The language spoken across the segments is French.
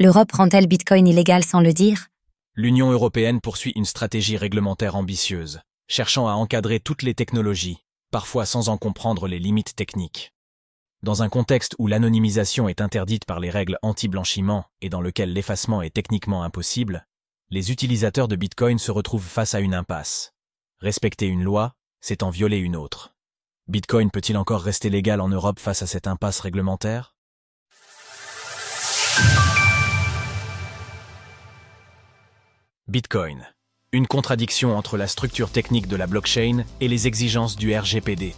L'Europe rend-elle Bitcoin illégal sans le dire? L'Union européenne poursuit une stratégie réglementaire ambitieuse, cherchant à encadrer toutes les technologies, parfois sans en comprendre les limites techniques. Dans un contexte où l'anonymisation est interdite par les règles anti-blanchiment et dans lequel l'effacement est techniquement impossible, les utilisateurs de Bitcoin se retrouvent face à une impasse. Respecter une loi, c'est en violer une autre. Bitcoin peut-il encore rester légal en Europe face à cette impasse réglementaire? Bitcoin. Une contradiction entre la structure technique de la blockchain et les exigences du RGPD.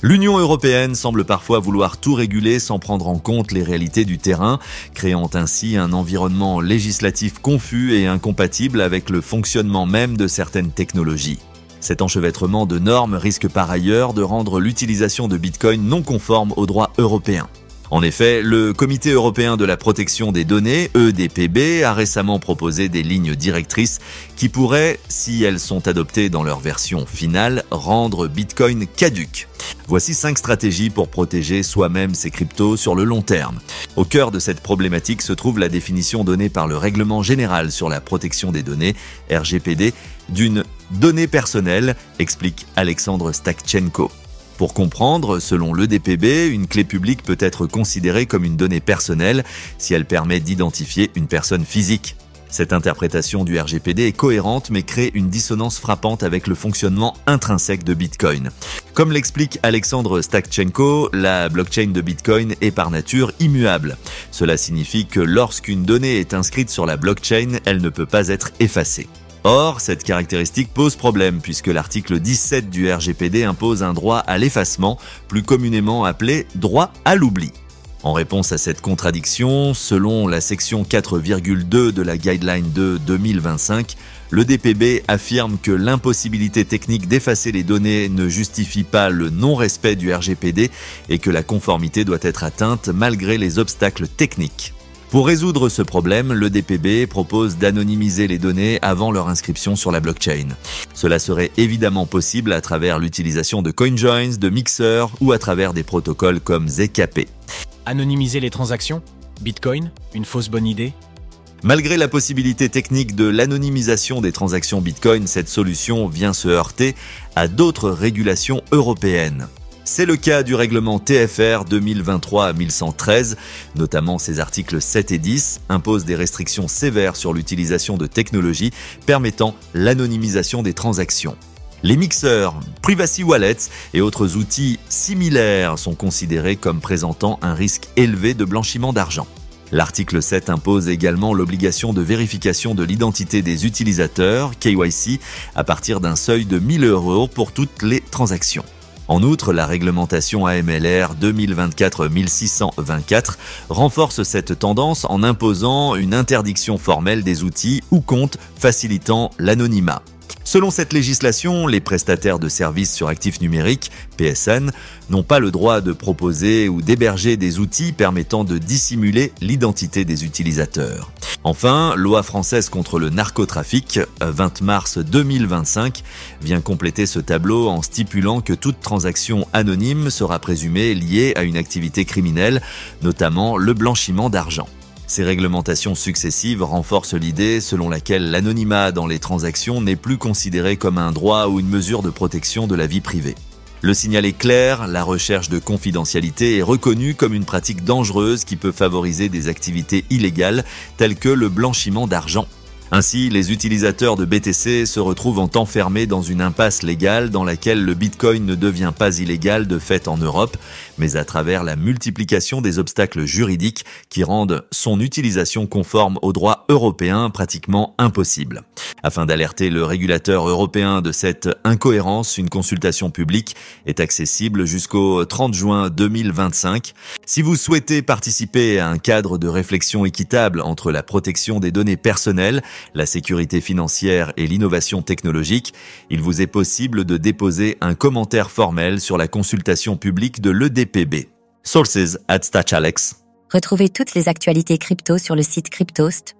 L'Union européenne semble parfois vouloir tout réguler sans prendre en compte les réalités du terrain, créant ainsi un environnement législatif confus et incompatible avec le fonctionnement même de certaines technologies. Cet enchevêtrement de normes risque par ailleurs de rendre l'utilisation de Bitcoin non conforme au droit européen. En effet, le Comité européen de la protection des données, EDPB, a récemment proposé des lignes directrices qui pourraient, si elles sont adoptées dans leur version finale, rendre Bitcoin caduc. Voici 5 stratégies pour protéger soi-même ses cryptos sur le long terme. Au cœur de cette problématique se trouve la définition donnée par le Règlement général sur la protection des données, RGPD, d'une donnée personnelle, explique Alexandre Stakchenko. Pour comprendre, selon l'EDPB, une clé publique peut être considérée comme une donnée personnelle si elle permet d'identifier une personne physique. Cette interprétation du RGPD est cohérente mais crée une dissonance frappante avec le fonctionnement intrinsèque de Bitcoin. Comme l'explique Alexandre Stakchenko, la blockchain de Bitcoin est par nature immuable. Cela signifie que lorsqu'une donnée est inscrite sur la blockchain, elle ne peut pas être effacée. Or, cette caractéristique pose problème puisque l'article 17 du RGPD impose un droit à l'effacement, plus communément appelé droit à l'oubli. En réponse à cette contradiction, selon la section 4,2 de la Guideline de 2025, le DPB affirme que l'impossibilité technique d'effacer les données ne justifie pas le non-respect du RGPD et que la conformité doit être atteinte malgré les obstacles techniques. Pour résoudre ce problème, le DPB propose d'anonymiser les données avant leur inscription sur la blockchain. Cela serait évidemment possible à travers l'utilisation de CoinJoins, de Mixer ou à travers des protocoles comme ZKP. Anonymiser les transactions? Bitcoin? Une fausse bonne idée? Malgré la possibilité technique de l'anonymisation des transactions Bitcoin, cette solution vient se heurter à d'autres régulations européennes. C'est le cas du règlement TFR 2023-1113, notamment ses articles 7 et 10 imposent des restrictions sévères sur l'utilisation de technologies permettant l'anonymisation des transactions. Les mixeurs, privacy wallets et autres outils similaires sont considérés comme présentant un risque élevé de blanchiment d'argent. L'article 7 impose également l'obligation de vérification de l'identité des utilisateurs, KYC, à partir d'un seuil de 1 000 € pour toutes les transactions. En outre, la réglementation AMLR 2024-1624 renforce cette tendance en imposant une interdiction formelle des outils ou comptes facilitant l'anonymat. Selon cette législation, les prestataires de services sur actifs numériques, PSN, n'ont pas le droit de proposer ou d'héberger des outils permettant de dissimuler l'identité des utilisateurs. Enfin, loi française contre le narcotrafic, 20 mars 2025, vient compléter ce tableau en stipulant que toute transaction anonyme sera présumée liée à une activité criminelle, notamment le blanchiment d'argent. Ces réglementations successives renforcent l'idée selon laquelle l'anonymat dans les transactions n'est plus considéré comme un droit ou une mesure de protection de la vie privée. Le signal est clair, la recherche de confidentialité est reconnue comme une pratique dangereuse qui peut favoriser des activités illégales telles que le blanchiment d'argent. Ainsi, les utilisateurs de BTC se retrouvent enfermés dans une impasse légale dans laquelle le Bitcoin ne devient pas illégal de fait en Europe, mais à travers la multiplication des obstacles juridiques qui rendent son utilisation conforme au droit européen pratiquement impossible. Afin d'alerter le régulateur européen de cette incohérence, une consultation publique est accessible jusqu'au 30 juin 2025. Si vous souhaitez participer à un cadre de réflexion équitable entre la protection des données personnelles, la sécurité financière et l'innovation technologique, il vous est possible de déposer un commentaire formel sur la consultation publique de l'EDPB. Sources @StatchAlex. Retrouvez toutes les actualités crypto sur le site cryptost.fr.